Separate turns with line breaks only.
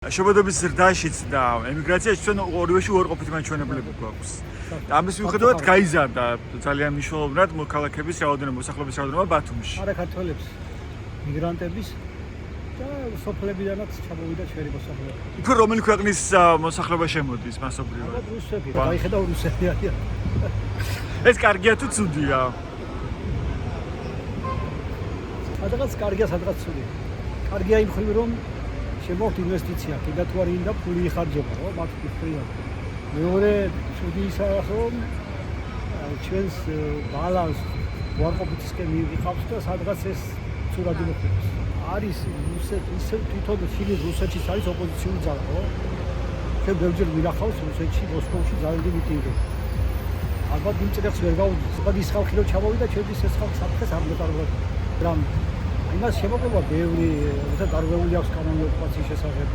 შობადობის ზრდაშიც და ემიგრაციაში ჩვენ ორივეში უარყოფითი მაჩვენებლები გვაქვს. ამის მიუხედავად გაიზარდა ძალიან მნიშვნელოვნად მოქალაქეების რაოდენობა, მოსახლეობის რაოდენობა ბათუმში.
არა ქართველებს, მიგრანტების და სოფლებიდანაც ჩამოვიდა ჩვენი მოსახლეობა.
იქ რომელი ქვეყნის მოსახლეობა შემოდის მასობრივად?
ალბათ რუსები, გაიხედავ რუსები არიან.
ეს კარგია თუ ცუდია?
სადღაც კარგია, სადღაც ცუდია. კარგია იმ ხრივ რომ შემოგვთ ინვესტიცია, კიდევ თუ არ ინდა ფული იხარჯება, ხო, მათ მხრიდან. მეორე ცუდი ისაა, რომ ჩვენს ბალანს უარყოფითისკენ მივიღავს და სადღაც ეს ცუდად იმოქმედებს. არის ისე თვითონ რუსეთშიც არის ოპოზიციური ძალა, ხო? ჩვენ ბევრჯერ ვინახავს რუსეთში, მოსკოვში ძალიან დიდი მიტინგები. ალბათ იმ წელს ვერ გავუძვით, ალბათ ის ხალხი რომ ჩამოვიდა, ჩვენთვის ეს ხალხი საფრთხეს არ მეტარებოდა. რამ იმას შემოგვება ბევრი, როცა დარღვეული აქვს კანონი ოკუპაციის შესახებ.